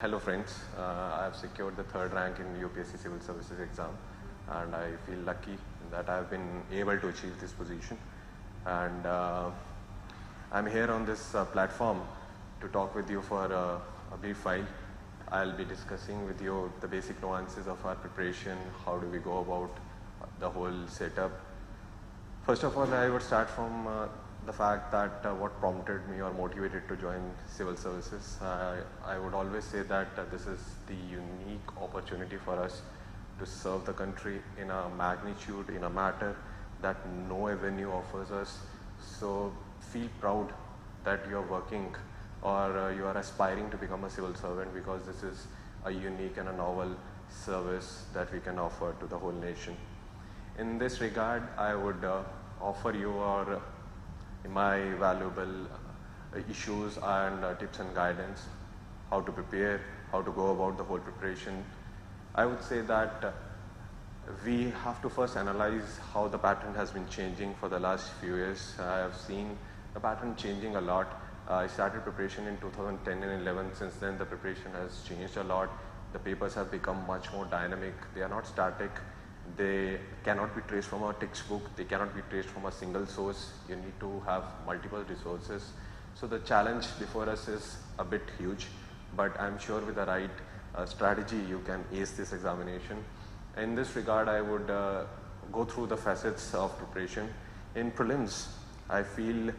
Hello friends, I have secured the third rank in UPSC Civil Services exam and I feel lucky that I have been able to achieve this position, and I'm here on this platform to talk with you for a brief while. I'll be discussing with you the basic nuances of our preparation, how do we go about the whole setup. First of all, I would start from the fact that what prompted me or motivated to join civil services. I would always say that this is the unique opportunity for us to serve the country in a magnitude, in a matter that no avenue offers us. So feel proud that you're working or you are aspiring to become a civil servant, because this is a unique and a novel service that we can offer to the whole nation. In this regard, I would offer you my valuable issues and tips and guidance, how to prepare, how to go about the whole preparation. I would say that we have to first analyze how the pattern has been changing for the last few years. I have seen the pattern changing a lot. I started preparation in 2010 and 11. Since then, the preparation has changed a lot. The papers have become much more dynamic. They are not static. They cannot be traced from a textbook. They cannot be traced from a single source. You need to have multiple resources. So the challenge before us is a bit huge, but I'm sure with the right strategy you can ace this examination. In this regard, I would go through the facets of preparation. In prelims, I feel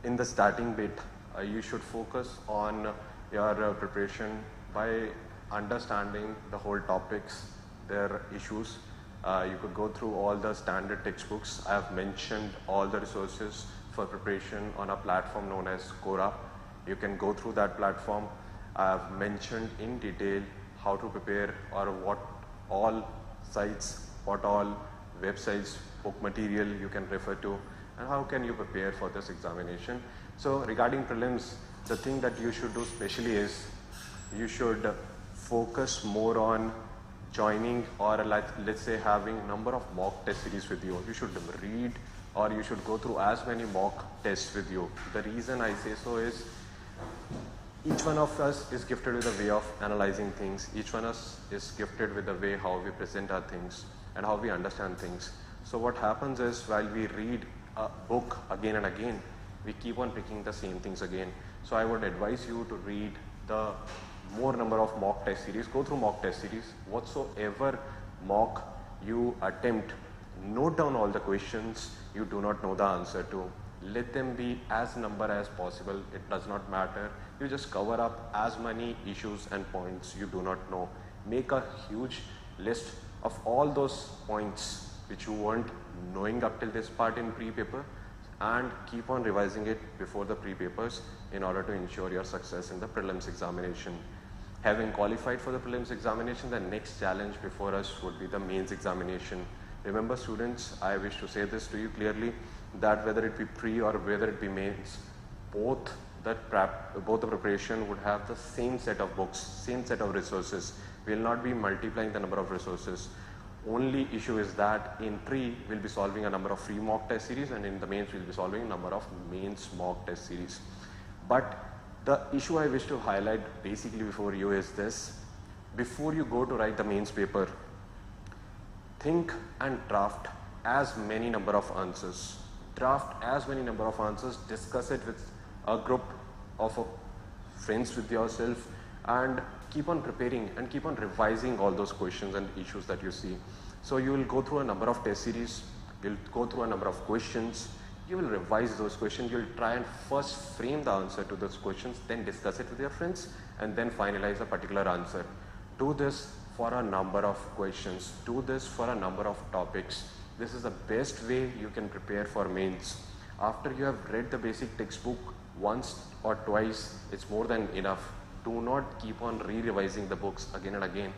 in the starting bit, you should focus on your preparation by understanding the whole topics, their issues. You could go through all the standard textbooks. I have mentioned all the resources for preparation on a platform known as Quora. You can go through that platform. I have mentioned in detail how to prepare, or what all sites, what all websites, book material you can refer to, and how can you prepare for this examination. So regarding prelims, the thing that you should do specially is you should focus more on joining, or let's say having number of mock test series with you. You should read or you should go through as many mock tests with you. The reason I say so is each one of us is gifted with a way of analyzing things. Each one of us is gifted with the way how we present our things and how we understand things. So what happens is, while we read a book again and again, we keep on picking the same things again. So I would advise you to read the more number of mock test series. Go through mock test series. Whatsoever mock you attempt, note down all the questions you do not know the answer to. Let them be as number as possible. It does not matter. You just cover up as many issues and points you do not know. Make a huge list of all those points which you weren't knowing up till this part in pre-paper, and keep on revising it before the pre-papers in order to ensure your success in the prelims examination. Having qualified for the prelims examination, the next challenge before us would be the mains examination. Remember students, I wish to say this to you clearly, that whether it be pre or whether it be mains, both the preparation would have the same set of books, same set of resources. We will not be multiplying the number of resources. Only issue is that in pre we'll be solving a number of free mock test series, and in the mains we'll be solving a number of mains mock test series. But the issue I wish to highlight basically before you is this: before you go to write the mains paper, think and draft as many number of answers. Draft as many number of answers, discuss it with a group of friends, with yourself, and keep on preparing and keep on revising all those questions and issues that you see. So you will go through a number of test series, you'll go through a number of questions, you will revise those questions, you'll try and first frame the answer to those questions, then discuss it with your friends, and then finalize a particular answer. Do this for a number of questions, do this for a number of topics. This is the best way you can prepare for mains. After you have read the basic textbook once or twice, it's more than enough. Do not keep on re-revising the books again and again.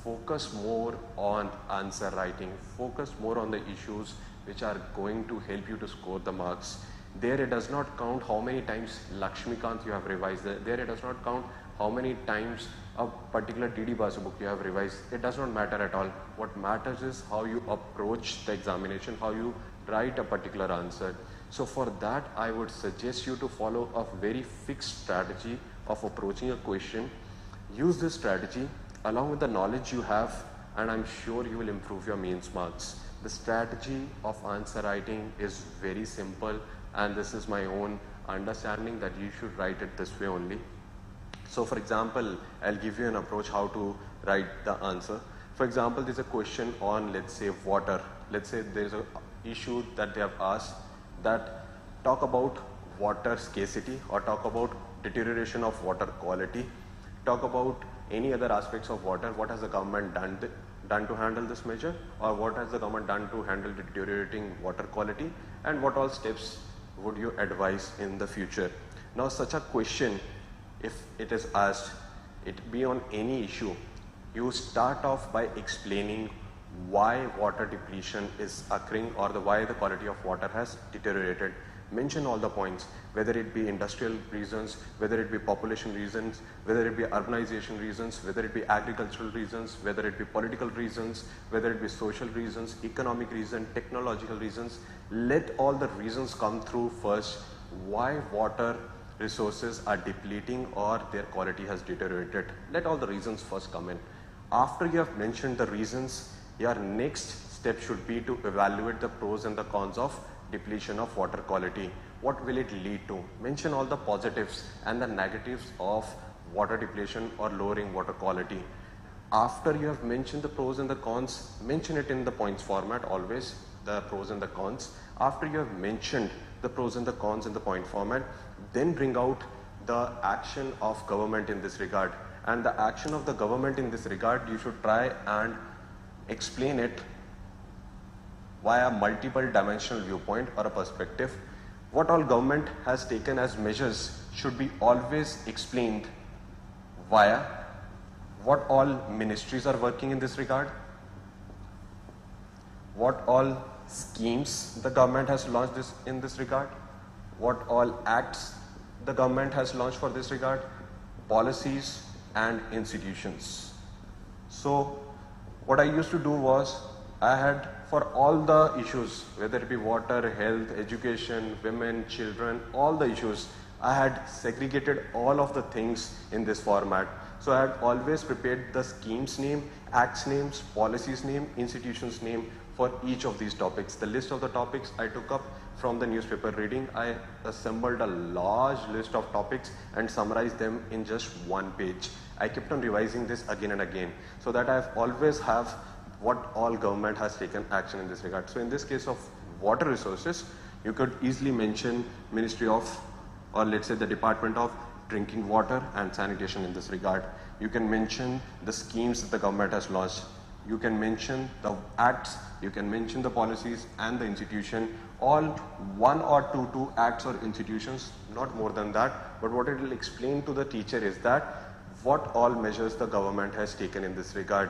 Focus more on answer writing. Focus more on the issues which are going to help you to score the marks. There it does not count how many times Lakshmikant you have revised. There it does not count how many times a particular D.D. Basu book you have revised. It does not matter at all. What matters is how you approach the examination, how you write a particular answer. So for that, I would suggest you to follow a very fixed strategy of approaching a question Use this strategy along with the knowledge you have, and I'm sure you will improve your mains marks. The strategy of answer writing is very simple, and this is my own understanding that you should write it this way only. So for example, I'll give you an approach how to write the answer. For example, there's a question on, let's say, water. Let's say there's an issue that they have asked that talk about water scarcity or talk about deterioration of water quality, talk about any other aspects of water. What has the government done to handle this measure, or what has the government done to handle deteriorating water quality, and what all steps would you advise in the future? Now such a question, if it is asked, it be on any issue, you start off by explaining why water depletion is occurring or why the quality of water has deteriorated. Mention all the points, whether it be industrial reasons, whether it be population reasons, whether it be urbanization reasons, whether it be agricultural reasons, whether it be political reasons, whether it be social reasons, economic reasons, technological reasons. Let all the reasons come through first, why water resources are depleting or their quality has deteriorated. Let all the reasons first come in. After you have mentioned the reasons, your next step should be to evaluate the pros and the cons of depletion of water quality. What will it lead to? Mention all the positives and the negatives of water depletion or lowering water quality. After you have mentioned the pros and the cons, mention it in the points format always, the pros and the cons. After you have mentioned the pros and the cons in the point format, then bring out the action of government in this regard. And the action of the government in this regard, you should try and explain it via multiple dimensional viewpoint or a perspective. What all government has taken as measures should be always explained via what all ministries are working in this regard, what all schemes the government has launched in this regard, what all acts the government has launched for this regard, policies and institutions. So what I used to do was, I had for all the issues, whether it be water, health, education, women, children, all the issues, I had segregated all of the things in this format. So I had always prepared the schemes name, acts names, policies name, institutions name for each of these topics. The list of the topics I took up from the newspaper reading. I assembled a large list of topics and summarized them in just one page. I kept on revising this again and again so that I always have what all government has taken action in this regard. So in this case of water resources, you could easily mention Ministry of, or let's say the Department of Drinking Water and Sanitation in this regard. You can mention the schemes that the government has launched. You can mention the acts, you can mention the policies and the institution, all one or two acts or institutions, not more than that. But what it will explain to the teacher is that what all measures the government has taken in this regard.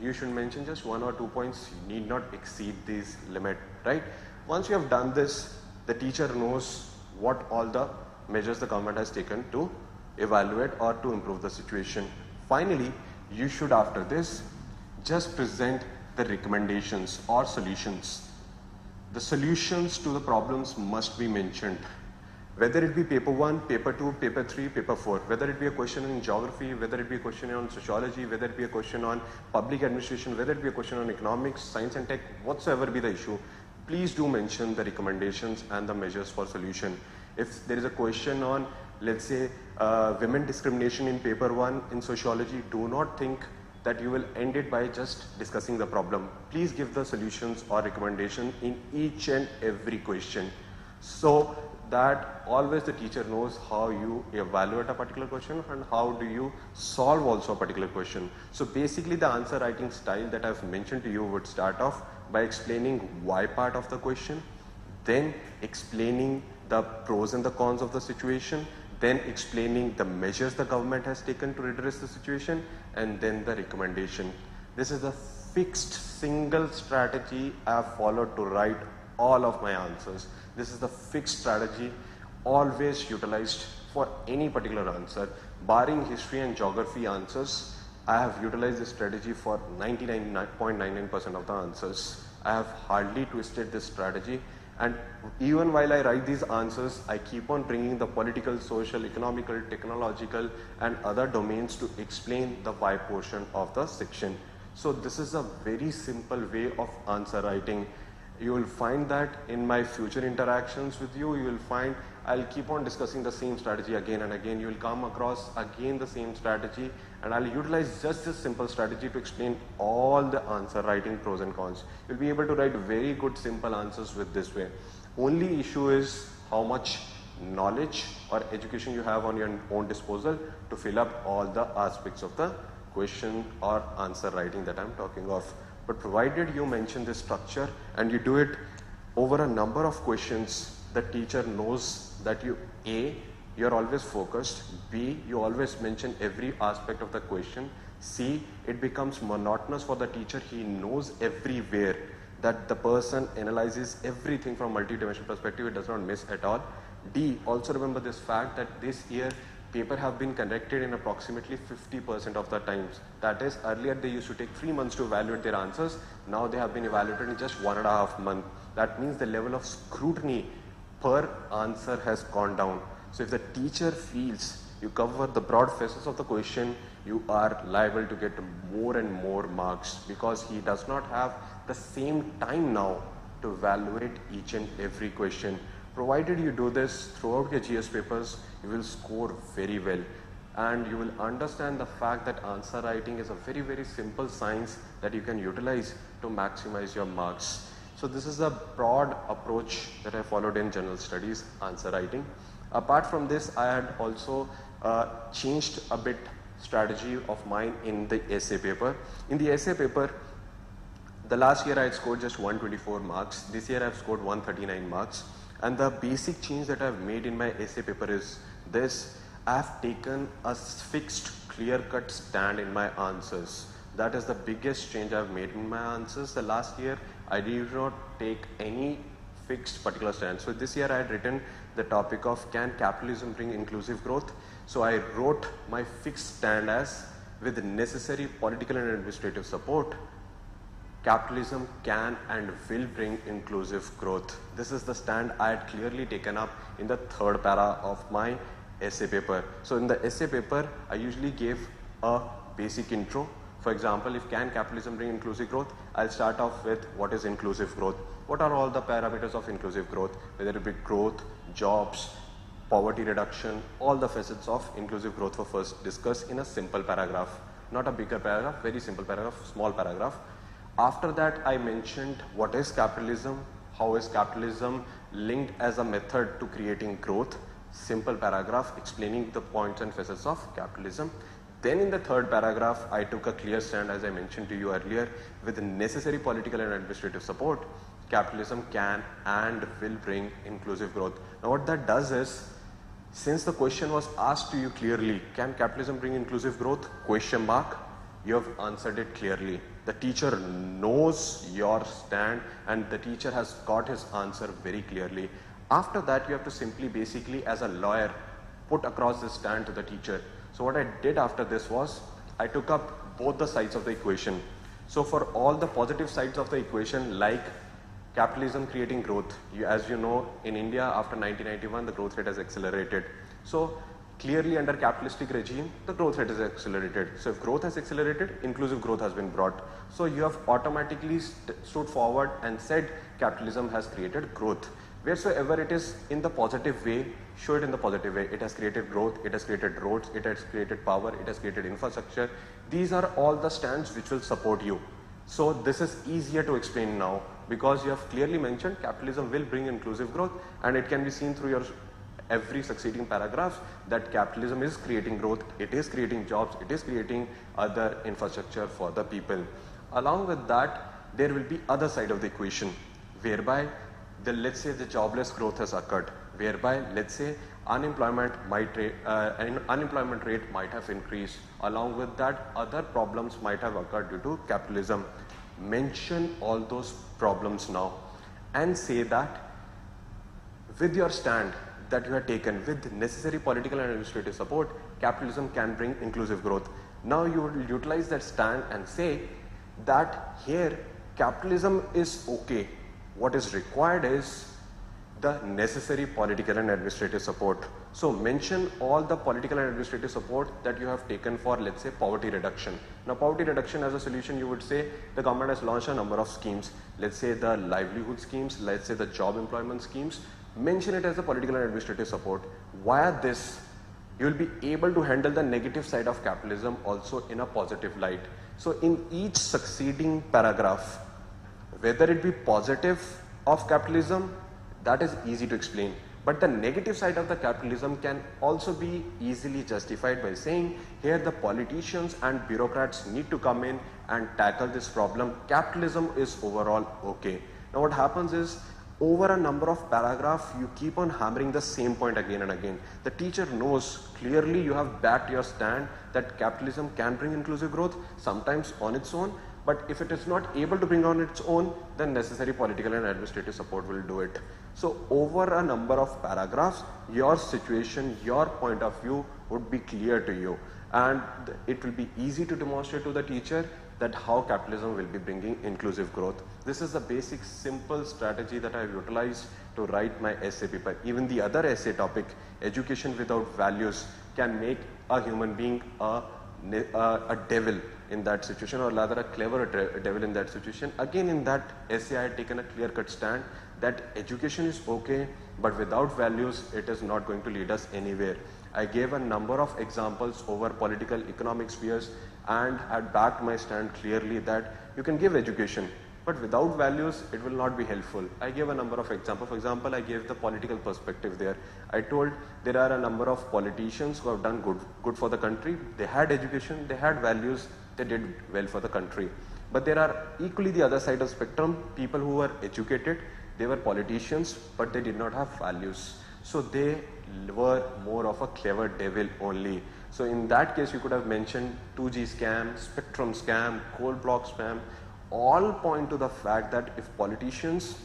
You should mention just 1 or 2 points, you need not exceed this limit, right? Once you have done this, the teacher knows what all the measures the government has taken to evaluate or to improve the situation. Finally, you should after this just present the recommendations or solutions. The solutions to the problems must be mentioned. Whether it be paper 1, paper 2, paper 3, paper 4, whether it be a question in geography, whether it be a question on sociology, whether it be a question on public administration, whether it be a question on economics, science and tech, whatsoever be the issue, please do mention the recommendations and the measures for solution. If there is a question on, let's say, women discrimination in paper 1 in sociology, do not think that you will end it by just discussing the problem. Please give the solutions or recommendation in each and every question, so that always the teacher knows how you evaluate a particular question and how do you solve also a particular question. So basically the answer writing style that I've mentioned to you would start off by explaining why part of the question, then explaining the pros and the cons of the situation, then explaining the measures the government has taken to redress the situation, and then the recommendation. This is the fixed single strategy I've followed to write all of my answers. This is the fixed strategy always utilized for any particular answer. Barring history and geography answers, I have utilized this strategy for 99.99% of the answers. I have hardly twisted this strategy, And even while I write these answers, I keep on bringing the political, social, economical, technological and other domains to explain the why portion of the section. So this is a very simple way of answer writing. You will find that in my future interactions with you, you will find I'll keep on discussing the same strategy again and again. You will come across again the same strategy, and I'll utilize just this simple strategy to explain all the answer writing pros and cons. You'll be able to write very good simple answers with this way. Only issue is how much knowledge or education you have on your own disposal to fill up all the aspects of the question or answer writing that I'm talking of. But provided you mention this structure and you do it over a number of questions, the teacher knows that you're always focused. B, you always mention every aspect of the question. C, it becomes monotonous for the teacher. He knows everywhere that the person analyzes everything from multi-dimensional perspective. It does not miss at all. D, also remember this fact that this year paper have been conducted in approximately 50% of the times. That is, earlier they used to take 3 months to evaluate their answers. Now they have been evaluated in just 1.5 months. That means the level of scrutiny per answer has gone down. So if the teacher feels you cover the broad facets of the question, you are liable to get more and more marks, because he does not have the same time now to evaluate each and every question. Provided you do this throughout your GS papers, you will score very well, and you will understand the fact that answer writing is a very, very simple science that you can utilize to maximize your marks. So this is a broad approach that I followed in general studies, answer writing. Apart from this, I had also changed a bit strategy of mine in the essay paper. In the essay paper, the last year I had scored just 124 marks. This year I have scored 139 marks. And the basic change that I have made in my essay paper is this: I have taken a fixed, clear-cut stand in my answers. That is the biggest change I have made in my answers. The last year I did not take any fixed particular stand. So this year I had written the topic of, can capitalism bring inclusive growth? So I wrote my fixed stand as, with the necessary political and administrative support, capitalism can and will bring inclusive growth. This is the stand I had clearly taken up in the third para of my essay paper. So in the essay paper, I usually gave a basic intro. For example, if can capitalism bring inclusive growth, I'll start off with what is inclusive growth. What are all the parameters of inclusive growth? Whether it be growth, jobs, poverty reduction, all the facets of inclusive growth were first discussed in a simple paragraph. Not a bigger paragraph, very simple paragraph, small paragraph. After that, I mentioned what is capitalism, how is capitalism linked as a method to creating growth. Simple paragraph explaining the points and facets of capitalism. Then in the third paragraph, I took a clear stand, as I mentioned to you earlier, with the necessary political and administrative support, capitalism can and will bring inclusive growth. Now what that does is, since the question was asked to you clearly, can capitalism bring inclusive growth? Question mark. You have answered it clearly. The teacher knows your stand and the teacher has got his answer very clearly. After that, you have to simply basically, as a lawyer, put across this stand to the teacher. So what I did after this was, I took up both the sides of the equation. So for all the positive sides of the equation, like capitalism creating growth, as you know, in India after 1991, the growth rate has accelerated. So clearly under capitalistic regime, the growth rate is accelerated. So if growth has accelerated, inclusive growth has been brought. So you have automatically stood forward and said capitalism has created growth. Wheresoever it is in the positive way, show it in the positive way. It has created growth, it has created roads, it has created power, it has created infrastructure. These are all the stands which will support you. So this is easier to explain now, because you have clearly mentioned capitalism will bring inclusive growth, and it can be seen through your every succeeding paragraph that capitalism is creating growth, it is creating jobs, it is creating other infrastructure for the people. Along with that, there will be other side of the equation, whereby let's say the jobless growth has occurred, whereby let's say unemployment rate might have increased. Along with that, other problems might have occurred due to capitalism. Mention all those problems now and say that with your stand that you have taken, with necessary political and administrative support, capitalism can bring inclusive growth. Now you will utilize that stand and say that here capitalism is okay. What is required is the necessary political and administrative support. So mention all the political and administrative support that you have taken for, let's say, poverty reduction. Now poverty reduction as a solution, you would say the government has launched a number of schemes, let's say the livelihood schemes, let's say the job employment schemes. Mention it as a political and administrative support. Via this, you will be able to handle the negative side of capitalism also in a positive light. So in each succeeding paragraph, whether it be positive of capitalism, that is easy to explain. But the negative side of the capitalism can also be easily justified by saying, here the politicians and bureaucrats need to come in and tackle this problem. Capitalism is overall okay. Now what happens is, over a number of paragraphs, you keep on hammering the same point again and again. The teacher knows clearly you have backed your stand that capitalism can bring inclusive growth, sometimes on its own, but if it is not able to bring on its own, then necessary political and administrative support will do it. So over a number of paragraphs, your situation, your point of view would be clear to you, and it will be easy to demonstrate to the teacher that how capitalism will be bringing inclusive growth. This is the basic simple strategy that I have utilized to write my essay paper. Even the other essay topic, education without values, can make a human being a devil in that situation, or rather a clever devil in that situation. Again, in that essay I had taken a clear-cut stand that education is okay, but without values it is not going to lead us anywhere. I gave a number of examples over political economic spheres and had backed my stand clearly that you can give education, but without values it will not be helpful. I gave a number of examples. For example, I gave the political perspective there. I told there are a number of politicians who have done good for the country. They had education, they had values, they did well for the country. But there are equally the other side of the spectrum, people who were educated, they were politicians, but they did not have values. So they were more of a clever devil only. So in that case, you could have mentioned 2G scam, spectrum scam, coal block scam, all point to the fact that if politicians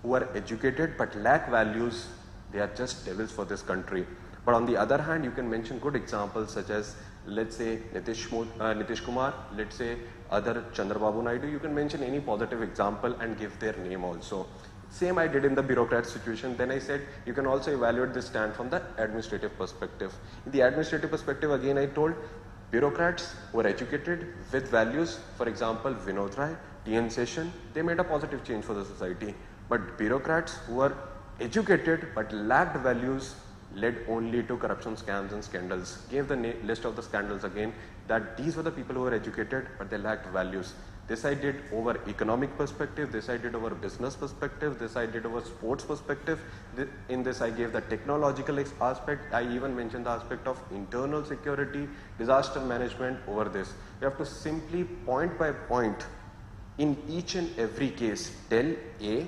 who are educated but lack values, they are just devils for this country. But on the other hand, you can mention good examples such as, let's say, Nitish Kumar, let's say other Chandrababu Naidu. You can mention any positive example and give their name also. Same I did in the bureaucrat situation. Then I said you can also evaluate this stand from the administrative perspective. In the administrative perspective, again I told bureaucrats who are educated with values, for example Vinod Rai, TN Session, they made a positive change for the society. But bureaucrats who are educated but lacked values led only to corruption, scams and scandals. Gave the list of the scandals again, that these were the people who were educated but they lacked values. This I did over economic perspective, this I did over business perspective, this I did over sports perspective. In this I gave the technological aspect. I even mentioned the aspect of internal security, disaster management over this. You have to simply point by point in each and every case tell A,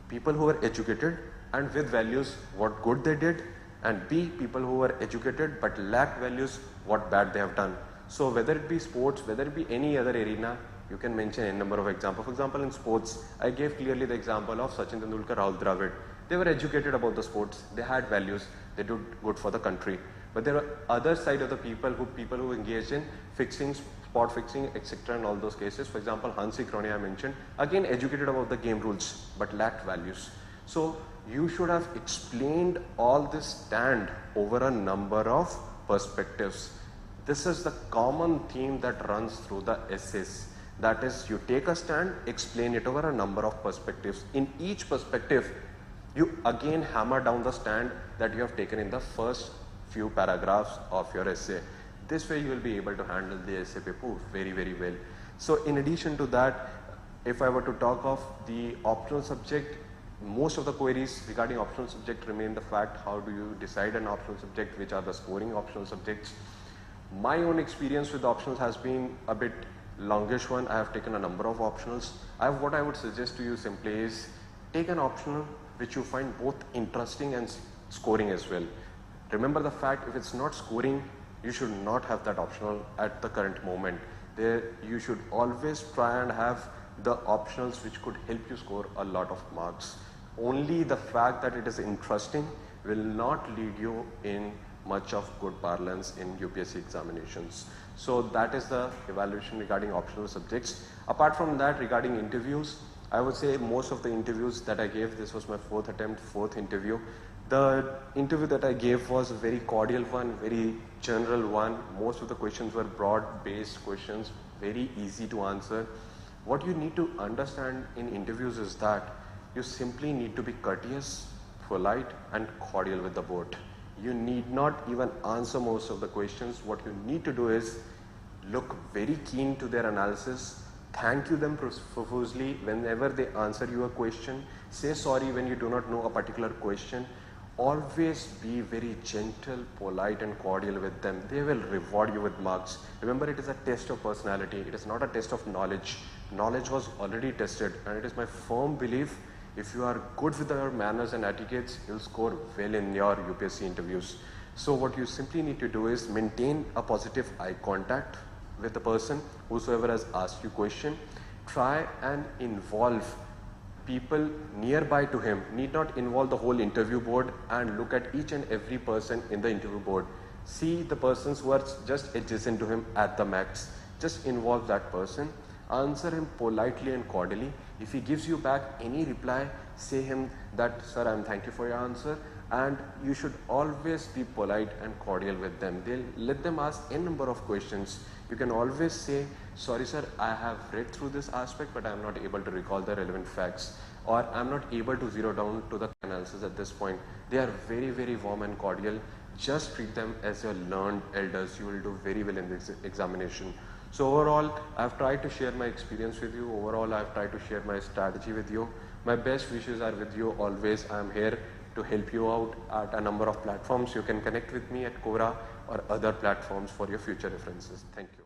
people who are educated and with values what good they did, and B, people who are educated but lacked values what bad they have done. So whether it be sports, whether it be any other arena, you can mention a number of examples. For example, in sports, I gave clearly the example of Sachin Tendulkar, Rahul Dravid. They were educated about the sports, they had values, they did good for the country. But there are other side of the people who engaged in fixing, spot fixing, etc. in all those cases. For example, Hansi Crony I mentioned, again educated about the game rules, but lacked values. So you should have explained all this stand over a number of perspectives. This is the common theme that runs through the essays. That is, you take a stand, explain it over a number of perspectives. In each perspective, you again hammer down the stand that you have taken in the first few paragraphs of your essay. This way you will be able to handle the essay paper very, very well. So in addition to that, if I were to talk of the optional subject, most of the queries regarding optional subject remain the fact, how do you decide an optional subject, which are the scoring optional subjects. My own experience with optionals has been a bit longish one. I have taken a number of optionals. What I would suggest to you simply is take an optional which you find both interesting and scoring as well. Remember the fact, if it's not scoring, you should not have that optional at the current moment. You should always try and have the optionals which could help you score a lot of marks. Only the fact that it is interesting will not lead you in much of good parlance in UPSC examinations. So that is the evaluation regarding optional subjects. Apart from that, regarding interviews, I would say most of the interviews that I gave, this was my fourth attempt, fourth interview. The interview that I gave was a very cordial one, very general one. Most of the questions were broad-based questions, very easy to answer. What you need to understand in interviews is that you simply need to be courteous, polite and cordial with the board. You need not even answer most of the questions. What you need to do is look very keen to their analysis. Thank you them profusely whenever they answer you a question. Say sorry when you do not know a particular question. Always be very gentle, polite and cordial with them. They will reward you with marks. Remember, it is a test of personality. It is not a test of knowledge. Knowledge was already tested, and it is my firm belief, if you are good with your manners and etiquettes, you'll score well in your UPSC interviews. So what you simply need to do is maintain a positive eye contact with the person whosoever has asked you question. Try and involve people nearby to him. Need not involve the whole interview board, and look at each and every person in the interview board. See the persons who are just adjacent to him at the max. Just involve that person. Answer him politely and cordially. If he gives you back any reply, say him that, sir, thank you for your answer, and you should always be polite and cordial with them. Let them ask a number of questions. You can always say, sorry sir, I have read through this aspect, but I am not able to recall the relevant facts, or I am not able to zero down to the analysis at this point. They are very, very warm and cordial. Just treat them as your learned elders. You will do very well in this examination. So overall, I have tried to share my experience with you. Overall, I have tried to share my strategy with you. My best wishes are with you always. I am here to help you out at a number of platforms. You can connect with me at Quora or other platforms for your future references. Thank you.